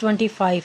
25।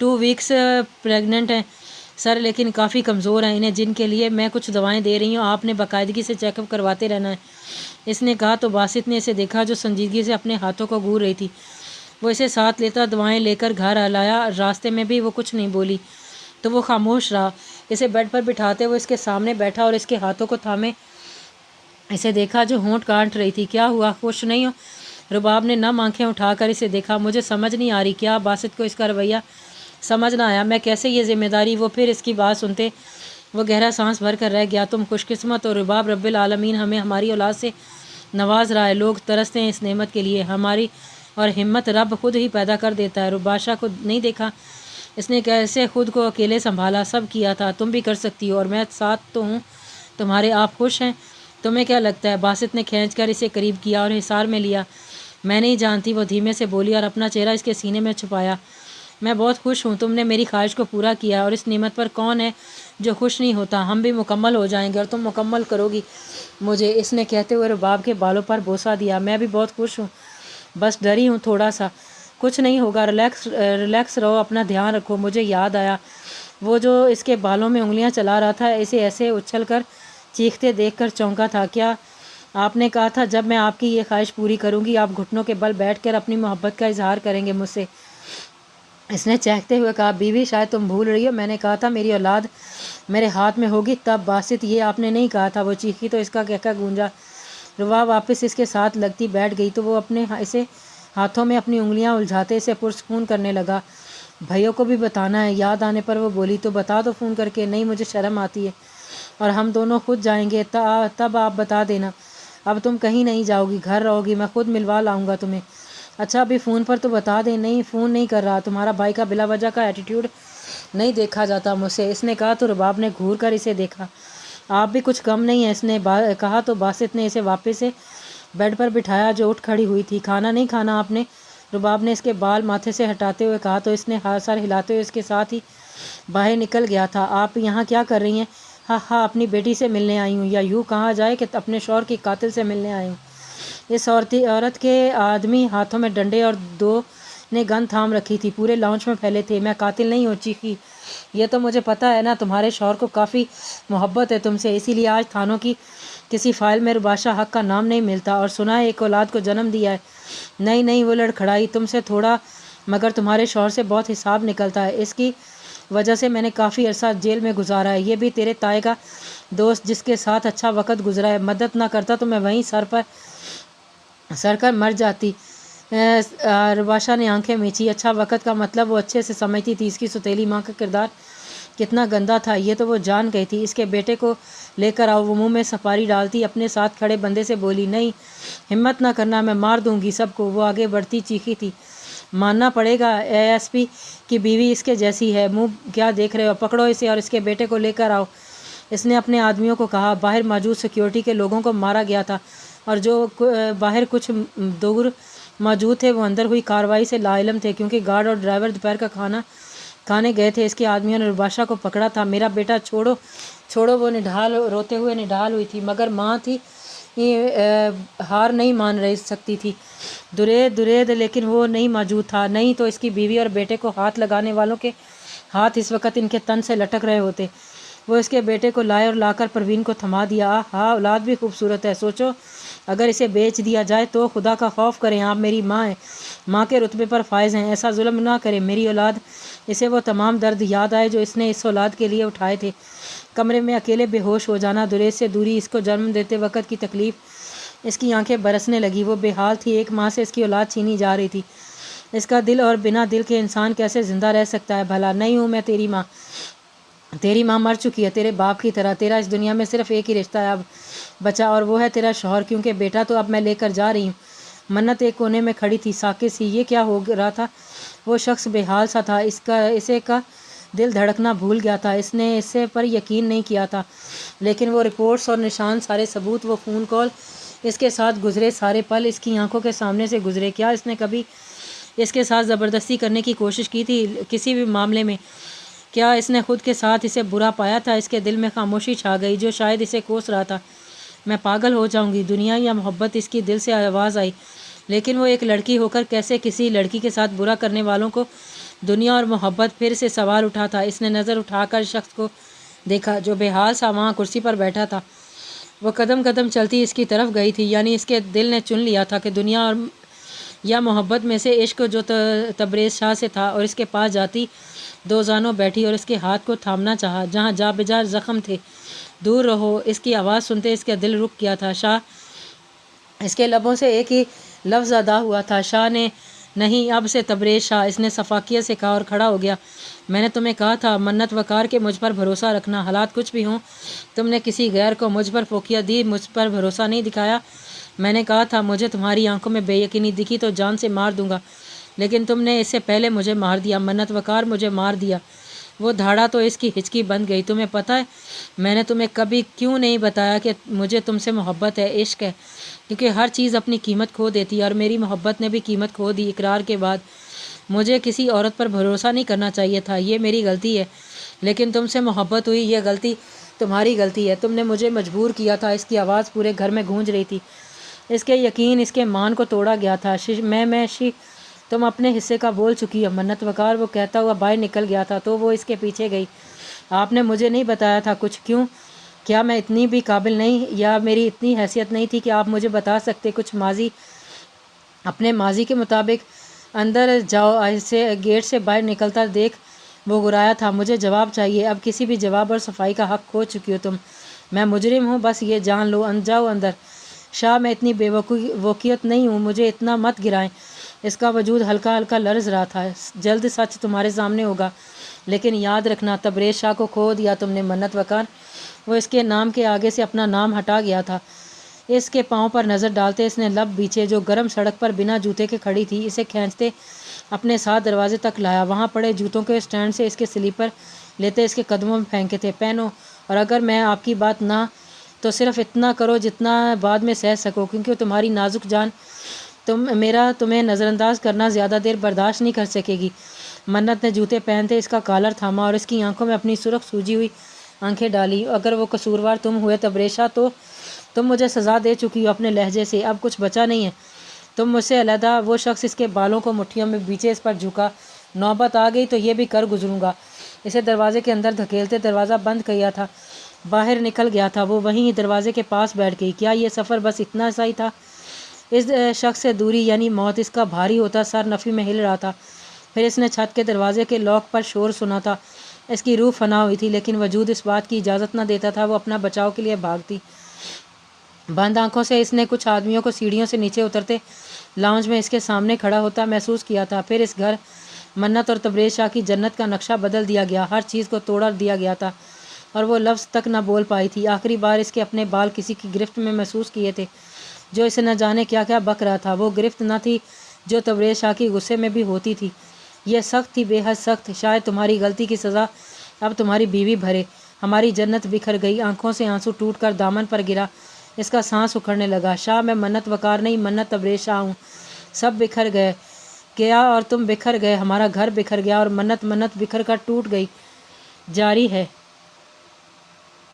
2 ویکس pregnant ہیں سر، لیکن کافی کمزور ہیں، انہیں جن کے لیے میں کچھ دوائیں دے رہی ہوں، آپ نے باقاعدگی سے چیک اپ کرواتے رہنا ہے، اس نے کہا۔ تو باسط نے اسے دیکھا جو سنجیدگی سے اپنے ہاتھوں کو گور رہی تھی۔ وہ اسے ساتھ لیتا دوائیں لے کر گھر لایا۔ راستے میں بھی وہ کچھ نہیں بولی تو وہ خاموش رہا۔ اسے بیڈ پر بٹھاتے وہ اس کے سامنے بیٹھا اور اس کے ہاتھوں کو تھامے اسے دیکھا جو ہونٹ کاٹ رہی تھی۔ کیا ہوا، خوش نہیں ہو؟ رباب نے نم آنکھیں اٹھا کر اسے دیکھا۔ مجھے سمجھ نہیں آ رہی کیا؟ باسط کو اس کا رویہ سمجھ نہ آیا۔ میں کیسے یہ ذمہ داری؟ وہ پھر اس کی بات سنتے وہ گہرا سانس بھر کر رہ گیا۔ تم خوش قسمت ہو رباب، رب العالمین ہمیں ہماری اولاد سے نواز رہا ہے۔ لوگ ترستے ہیں اس نعمت کے لیے، ہماری اور ہمت رب خود ہی پیدا کر دیتا ہے۔ رباشا کو نہیں دیکھا اس نے کیسے خود کو اکیلے سنبھالا، سب کیا تھا، تم بھی کر سکتی ہو، اور میں ساتھ تو ہوں تمہارے۔ آپ خوش ہیں؟ تمہیں کیا لگتا ہے؟ باسط نے کھینچ کر اسے قریب کیا اور حصار میں لیا۔ میں نہیں جانتی، وہ دھیمے سے بولی اور اپنا چہرہ اس کے سینے میں چھپایا۔ میں بہت خوش ہوں، تم نے میری خواہش کو پورا کیا، اور اس نعمت پر کون ہے جو خوش نہیں ہوتا؟ ہم بھی مکمل ہو جائیں گے اور تم مکمل کرو گی مجھے، اس نے کہتے ہوئے رباب کے بالوں پر بوسہ دیا۔ میں بھی بہت خوش ہوں، بس ڈری ہوں تھوڑا سا۔ کچھ نہیں ہوگا، ریلیکس رہو، اپنا دھیان رکھو۔ مجھے یاد آیا وہ جو اس کے بالوں میں انگلیاں چلا رہا تھا، اسے ایسے اچھل کر چیختے دیکھ کر چونکا تھا۔ کیا آپ نے کہا تھا جب میں آپ کی یہ خواہش پوری کروں گی آپ گھٹنوں کے بل بیٹھ کر اپنی محبت کا اظہار کریں گے مجھ سے؟ اس نے چہکتے ہوئے کہا۔ بیوی شاید تم بھول رہی ہو، میں نے کہا تھا میری اولاد میرے ہاتھ میں ہوگی تب۔ باسط یہ آپ نے نہیں کہا تھا، وہ چیخی تو اس کا کہکا گونجا۔ روا واپس اس کے ساتھ لگتی بیٹھ گئی تو وہ اپنے اسے ہاتھوں میں اپنی انگلیاں الجھاتے اسے پرسکون کرنے لگا۔ بھائیوں کو بھی بتانا ہے؟ یاد آنے پر وہ بولی۔ تو بتا دو فون کر کے۔ نہیں، مجھے شرم آتی ہے، اور ہم دونوں خود جائیں گے، تب آپ بتا دینا۔ اب تم کہیں نہیں جاؤ گی، گھر رہو گی، میں خود ملوا لاؤں گا تمہیں۔ اچھا ابھی فون پر تو بتا دیں۔ نہیں، فون نہیں کر رہا، تمہارا بھائی کا بلا وجہ کا ایٹیٹیوڈ نہیں دیکھا جاتا مجھ سے، اس نے کہا۔ تو رباب نے گھور کر اسے دیکھا۔ آپ بھی کچھ کم نہیں ہیں، اس نے کہا۔ تو باسط نے اسے واپس سے بیڈ پر بٹھایا جو اٹھ کھڑی ہوئی تھی۔ کھانا نہیں کھانا آپ نے؟ رباب نے اس کے بال ماتھے سے ہٹاتے ہوئے کہا تو اس نے سر ہلاتے ہوئے اس کے ساتھ ہی باہر نکل گیا تھا۔ آپ یہاں کیا کر رہی ہیں؟ ہاں ہاں، اپنی بیٹی سے ملنے آئی ہوں، یا یوں کہا جائے کہ اپنے شوہر کی قاتل سے ملنے آئی ہوں۔ اس عورت کے آدمی ہاتھوں میں ڈنڈے اور 2 نے گن تھام رکھی تھی، پورے لاؤنج میں پھیلے تھے۔ میں قاتل نہیں ہوں، چیخی۔ یہ تو مجھے پتہ ہے نا، تمہارے شوہر کو کافی محبت ہے تم سے، اسی لیے آج تھانوں کی کسی فائل میں رباشا حق کا نام نہیں ملتا، اور سنا ہے ایک اولاد کو جنم دیا ہے۔ نہیں نہیں، وہ لڑکھڑائی۔ تم سے تھوڑا مگر تمہارے شوہر سے بہت حساب نکلتا ہے، اس کی وجہ سے میں نے کافی عرصہ جیل میں گزارا ہے۔ یہ بھی تیرے تائے کا دوست جس کے ساتھ اچھا وقت گزرا ہے، مدد نہ کرتا تو میں وہیں سر کر مر جاتی۔ رباشا نے آنکھیں میچھی۔ اچھا وقت کا مطلب وہ اچھے سے سمجھتی تھی۔ اس کی سوتیلی ماں کا کردار کتنا گندا تھا یہ تو وہ جان گئی تھی۔ اس کے بیٹے کو لے کر آؤ۔ وہ منہ میں سپاری ڈالتی اپنے ساتھ کھڑے بندے سے بولی۔ نہیں، ہمت نہ کرنا، میں مار دوں گی سب کو۔ وہ آگے بڑھتی چیخی تھی۔ ماننا پڑے گا، ASP کی بیوی اس کے جیسی ہے، منہ کیا دیکھ رہے ہو؟ پکڑو اسے اور اس کے بیٹے کو لے کر آؤ، اس نے اپنے آدمیوں کو کہا۔ باہر موجود سیکیورٹی کے لوگوں کو مارا گیا تھا، اور جو باہر کچھ دور موجود تھے وہ اندر ہوئی کارروائی سے لا علم تھے، کیونکہ گارڈ اور ڈرائیور دوپہر کا کھانا کھانے گئے تھے۔ اس کے آدمیوں نے رباشا کو پکڑا تھا۔ میرا بیٹا چھوڑو چھوڑو، وہ روتے ہوئے نڈال ہوئی تھی، مگر ماں تھی، ہار نہیں مان رہ سکتی تھی۔ درید لیکن وہ نہیں موجود تھا۔ نہیں تو اس کی بیوی اور بیٹے کو ہاتھ لگانے والوں کے ہاتھ اس وقت ان کے تن سے لٹک رہے ہوتے۔ وہ اس کے بیٹے کو لائے اور لا کر پروین کو تھما دیا۔ ہاں، اولاد بھی خوبصورت ہے، سوچو اگر اسے بیچ دیا جائے تو؟ خدا کا خوف کریں، آپ میری ماں ہیں، ماں کے رتبے پر فائز ہیں، ایسا ظلم نہ کریں میری اولاد۔ اسے وہ تمام درد یاد آئے جو اس نے اس اولاد کے لیے اٹھائے تھے۔ کمرے میں اکیلے بے ہوش ہو جانا، درید سے دوری، اس کو جنم دیتے وقت کی تکلیف، اس کی آنکھیں برسنے لگی۔ وہ بے حال تھی، ایک ماں سے اس کی اولاد چھینی جا رہی تھی۔ اس کا دل، اور بنا دل کے انسان کیسے زندہ رہ سکتا ہے بھلا؟ نہیں ہوں میں تیری ماں، تیری ماں مر چکی ہے تیرے باپ کی طرح۔ تیرا اس دنیا میں صرف ایک ہی رشتہ ہے اب بچا، اور وہ ہے تیرا شوہر، کیونکہ بیٹا تو اب میں لے کر جا رہی ہوں۔ منت ایک کونے میں کھڑی تھی، ساکت سی۔ یہ کیا ہو رہا تھا؟ وہ شخص بے حال سا تھا، اسے کا دل دھڑکنا بھول گیا تھا۔ اس نے اسے پر یقین نہیں کیا تھا، لیکن وہ رپورٹس اور نشان، سارے ثبوت، وہ فون کال، اس کے ساتھ گزرے سارے پل اس کی آنکھوں کے سامنے سے گزرے۔ کیا اس نے کبھی اس کے ساتھ زبردستی کرنے کی کوشش کی تھی کسی بھی معاملے میں؟ کیا اس نے خود کے ساتھ اسے برا پایا تھا؟ اس کے دل میں خاموشی چھا گئی جو شاید اسے کوس رہا تھا۔ میں پاگل ہو جاؤں گی، دنیا یا محبت؟ اس کی دل سے آواز آئی۔ لیکن وہ ایک لڑکی ہو کر کیسے کسی لڑکی کے ساتھ برا کرنے والوں کو دنیا اور محبت پھر سے سوال اٹھا تھا۔ اس نے نظر اٹھا کر شخص کو دیکھا جو بے حال سا وہاں کرسی پر بیٹھا تھا۔ وہ قدم قدم چلتی اس کی طرف گئی تھی، یعنی اس کے دل نے چن لیا تھا کہ دنیا اور یا محبت میں سے عشق جو تبریز شاہ سے تھا، اور اس کے پاس جاتی دو زانوں بیٹھی اور اس کے ہاتھ کو تھامنا چاہا جہاں جا بجا زخم تھے۔ دور رہو، اس کی آواز سنتے اس کا دل رک گیا تھا۔ شاہ اس کے لبوں سے ایک ہی لفظ ادا ہوا تھا، شاہ نے نہیں اب سے تبریز شاہ۔ اس نے شفقت سے کہا اور کھڑا ہو گیا۔ میں نے تمہیں کہا تھا منت وقار کے مجھ پر بھروسہ رکھنا، حالات کچھ بھی ہوں۔ تم نے کسی غیر کو مجھ پر فوقیت دی، مجھ پر بھروسہ نہیں دکھایا۔ میں نے کہا تھا مجھے تمہاری آنکھوں میں بے یقینی دکھی تو جان سے مار دوں گا، لیکن تم نے اس سے پہلے مجھے مار دیا۔ منت وقار مجھے مار دیا۔ وہ دھاڑا تو اس کی ہچکی بند گئی۔ تمہیں پتہ ہے میں نے تمہیں کبھی کیوں نہیں بتایا کہ مجھے تم سے محبت ہے، عشق ہے؟ کیونکہ ہر چیز اپنی قیمت کھو دیتی ہے، اور میری محبت نے بھی قیمت کھو دی۔ اقرار کے بعد مجھے کسی عورت پر بھروسہ نہیں کرنا چاہیے تھا، یہ میری غلطی ہے، لیکن تم سے محبت ہوئی، یہ غلطی تمہاری غلطی ہے۔ تم نے مجھے مجبور کیا تھا۔ اس کی آواز پورے گھر میں گونج رہی تھی۔ اس کے یقین، اس کے مان کو توڑا گیا تھا۔ تم اپنے حصے کا بول چکی ہو منت وقار۔ وہ کہتا ہوا باہر نکل گیا تھا تو وہ اس کے پیچھے گئی۔ آپ نے مجھے نہیں بتایا تھا کچھ؟ کیوں؟ کیا میں اتنی بھی قابل نہیں، یا میری اتنی حیثیت نہیں تھی کہ آپ مجھے بتا سکتے کچھ؟ اپنے ماضی کے مطابق اندر جاؤ۔ ایسے گیٹ سے باہر نکلتا دیکھ وہ گرایا تھا۔ مجھے جواب چاہیے، اب کسی بھی جواب اور صفائی کا حق کھو چکی ہو تم۔ میں مجرم ہوں، بس یہ جان لو۔ جاؤ اندر۔ شاہ میں اتنی بے وقوفیت نہیں ہوں، مجھے اتنا مت گرائیں۔ اس کا وجود ہلکا ہلکا لرز رہا تھا۔ جلد سچ تمہارے سامنے ہوگا، لیکن یاد رکھنا تبریز شاہ کو کھو دیا تم نے منت وقار۔ وہ اس کے نام کے آگے سے اپنا نام ہٹا گیا تھا۔ اس کے پاؤں پر نظر ڈالتے اس نے لب بیچے جو گرم سڑک پر بنا جوتے کے کھڑی تھی، اسے کھینچتے اپنے ساتھ دروازے تک لایا۔ وہاں پڑے جوتوں کے سٹینڈ سے اس کے سلیپر لیتے اس کے قدموں میں پھینکے تھے۔ پہنو، اور اگر میں آپ کی بات نہ تو صرف اتنا کرو جتنا بعد میں سہ سکو، کیونکہ تمہاری نازک جان تمہیں نظر انداز کرنا زیادہ دیر برداشت نہیں کر سکے گی۔ منت نے جوتے پہنتے اس کا کالر تھاما اور اس کی آنکھوں میں اپنی سرخ سوجی ہوئی آنکھیں ڈالی۔ اگر وہ قصوروار تم ہوئے تبریز شاہ تو تم مجھے سزا دے چکی ہو اپنے لہجے سے، اب کچھ بچا نہیں ہے تم مجھ سے علیحدہ۔ وہ شخص اس کے بالوں کو مٹھیوں میں بیچے اس پر جھکا۔ نوبت آ گئی تو یہ بھی کر گزروں گا۔ اسے دروازے کے اندر دھکیلتے دروازہ بند کیا تھا، باہر نکل گیا تھا۔ وہ وہیں دروازے کے پاس بیٹھ گئی۔ کیا یہ سفر بس اتنا سا ہی تھا؟ اس شخص سے دوری یعنی موت اس کا بھاری ہوتا سر نفی میں ہل رہا تھا۔ پھر اس نے چھت کے دروازے کے لاک پر شور سنا تھا۔ اس کی روح فنا ہوئی تھی، لیکن وجود اس بات کی اجازت نہ دیتا تھا وہ اپنا بچاؤ کے لیے بھاگتی۔ بند آنکھوں سے اس نے کچھ آدمیوں کو سیڑھیوں سے نیچے اترتے لاؤنج میں اس کے سامنے کھڑا ہوتا محسوس کیا تھا۔ پھر اس گھر منت اور تبریز شاہ کی جنت کا نقشہ بدل دیا گیا، ہر چیز کو توڑ دیا گیا تھا، اور وہ لفظ تک نہ بول پائی تھی۔ آخری بار اس کے اپنے بال کسی کی گرفت میں محسوس کیے تھے جو اسے نہ جانے کیا کیا بک رہا تھا۔ وہ گرفت نہ تھی جو تبریز شاہ کی غصے میں بھی ہوتی تھی، یہ سخت تھی، بے حد سخت۔ شاید تمہاری غلطی کی سزا اب تمہاری بیوی بھرے۔ ہماری جنت بکھر گئی۔ آنکھوں سے آنسو ٹوٹ کر دامن پر گرا۔ اس کا سانس اکھڑنے لگا۔ شاہ میں منت وقار نہیں، منت تبریز شاہ ہوں۔ سب بکھر گیا اور تم بکھر گئے، ہمارا گھر بکھر گیا اور منت بکھر کر ٹوٹ گئی۔ جاری ہے۔